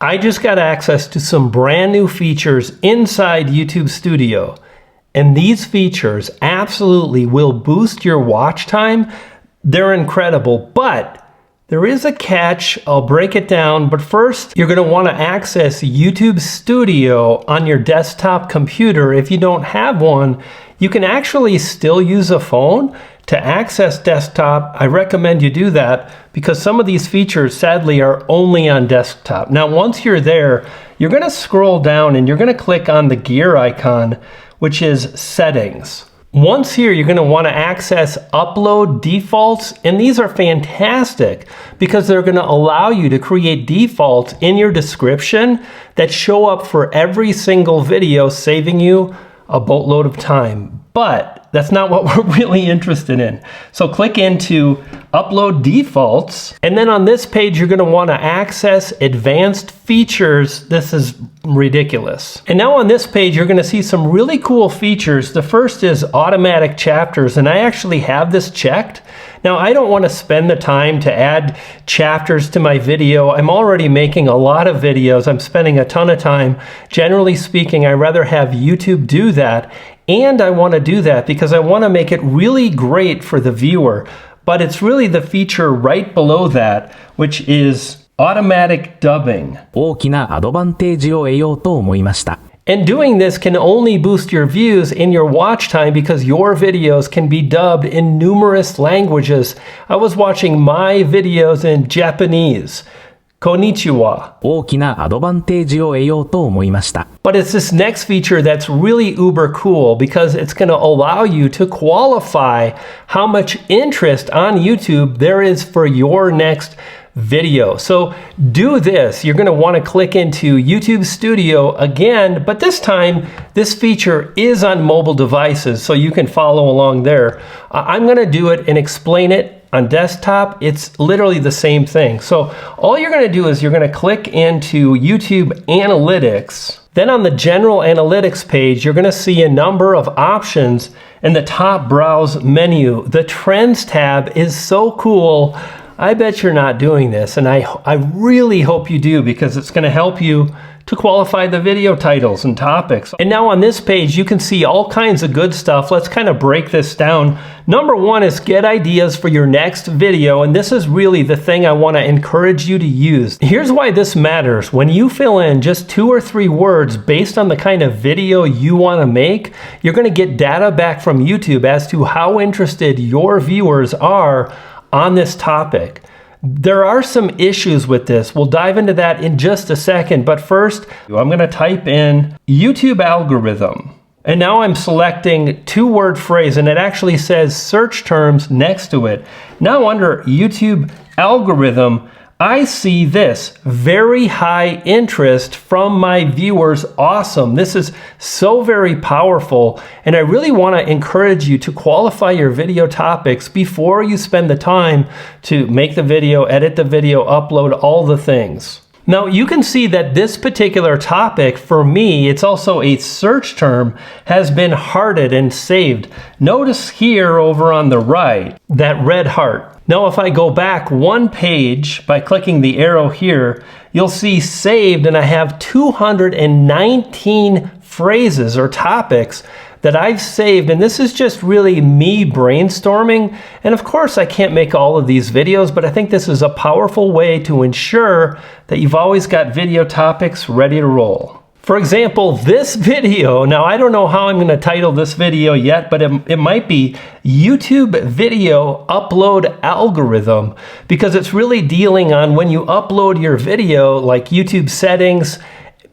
I just got access to some brand new features inside YouTube Studio. And these features absolutely will boost your watch time. They're incredible, but there is a catch. I'll break it down, but first you're going to want to access YouTube Studio on your desktop computer. If you don't have one, you can actually still use a phone to access desktop. I recommend you do that because some of these features sadly are only on desktop. Now once you're there, you're going to scroll down and you're going to click on the gear icon, which is settings. Once here, you're going to want to access upload defaults, and these are fantastic because they're going to allow you to create defaults in your description that show up for every single video, saving you a boatload of time. But that's not what we're really interested in. So click into upload defaults, and then on this page you're going to want to access advanced features. This is ridiculous. And now on this page you're going to see some really cool features. The first is automatic chapters, and I actually have this checked. Now I don't want to spend the time to add chapters to my video. I'm already making a lot of videos. I'm spending a ton of time. Generally speaking, I rather have YouTube do that. And I want to do that because I want to make it really great for the viewer. But it's really the feature right below that, which is automatic dubbing. 大きなアドバンテージを得ようと思いました。 And doing this can only boost your views and your watch time because your videos can be dubbed in numerous languages. I was watching my videos in Japanese. Konnichiwa. 大きなアドバンテージを得ようと思いました。 But it's this next feature that's really uber cool because it's going to allow you to qualify how much interest on YouTube there is for your next video. So do this. You're going to want to click into YouTube Studio again, but this time this feature is on mobile devices, so you can follow along there. I'm going to do it and explain it on desktop. It's literally the same thing. So all you're going to do is you're going to click into YouTube Analytics. Then on the General Analytics page, you're going to see a number of options in the top browse menu. The Trends tab is so cool. I bet you're not doing this, and I really hope you do because it's going to help you to qualify the video titles and topics. And now on this page, you can see all kinds of good stuff. Let's kind of break this down. Number one is get ideas for your next video, and this is really the thing I want to encourage you to use. Here's why this matters. When you fill in just 2 or 3 words based on the kind of video you want to make, you're going to get data back from YouTube as to how interested your viewers are on this topic. There are some issues with this. We'll dive into that in just a second, but first I'm going to type in YouTube algorithm. And now I'm selecting 2-word phrase, and it actually says search terms next to it. Now under YouTube algorithm, I see this very high interest from my viewers. Awesome. This is so very powerful. And I really want to encourage you to qualify your video topics before you spend the time to make the video, edit the video, upload all the things. Now you can see that this particular topic for me, it's also a search term, has been hearted and saved. Notice here over on the right, that red heart. Now if I go back one page by clicking the arrow here, you'll see saved, and I have 219 phrases or topics that I've saved, and this is just really me brainstorming. And of course I can't make all of these videos, but I think this is a powerful way to ensure that you've always got video topics ready to roll. For example, this video, now I don't know how I'm going to title this video yet, but it might be YouTube video upload algorithm, because it's really dealing on when you upload your video, like YouTube settings.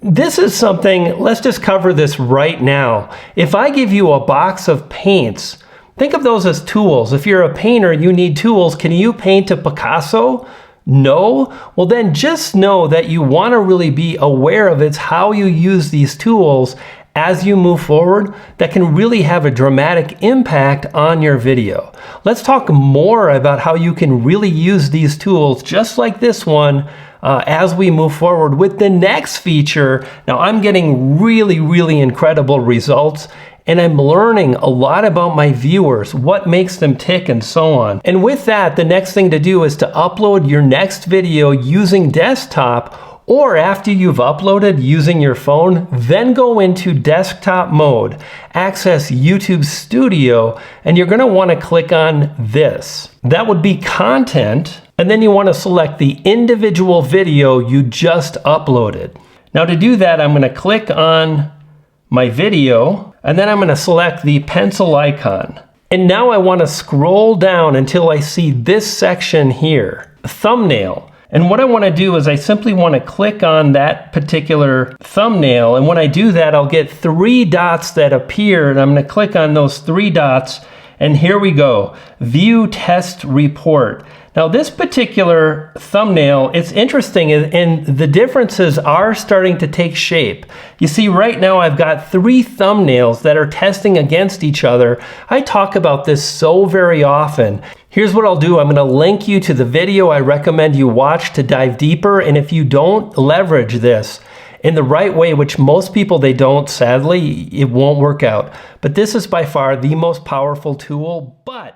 This is something, let's just cover this right now. If I give you a box of paints, think of those as tools. If you're a painter, you need tools. Can you paint a Picasso? No? Well then just know that you want to really be aware of it's how you use these tools as you move forward that can really have a dramatic impact on your video. Let's talk more about how you can really use these tools just like this one as we move forward with the next feature. Now I'm getting really incredible results, and I'm learning a lot about my viewers, what makes them tick and so on. And with that, the next thing to do is to upload your next video using desktop Or after you've uploaded using your phone, then go into desktop mode, access YouTube Studio, and you're gonna wanna click on this. That would be content, and then you wanna select the individual video you just uploaded. Now to do that, I'm gonna click on my video, and then I'm gonna select the pencil icon. And now I wanna scroll down until I see this section here, thumbnail. And what I want to do is I simply want to click on that particular thumbnail. And when I do that, I'll get 3 dots that appear. And I'm going to click on those 3 dots. And here we go. View test report. Now this particular thumbnail, it's interesting, and the differences are starting to take shape. You see right now I've got 3 thumbnails that are testing against each other. I talk about this so very often. Here's what I'll do. I'm gonna link you to the video I recommend you watch to dive deeper. And if you don't leverage this in the right way, which most people they don't, sadly, it won't work out. But this is by far the most powerful tool. But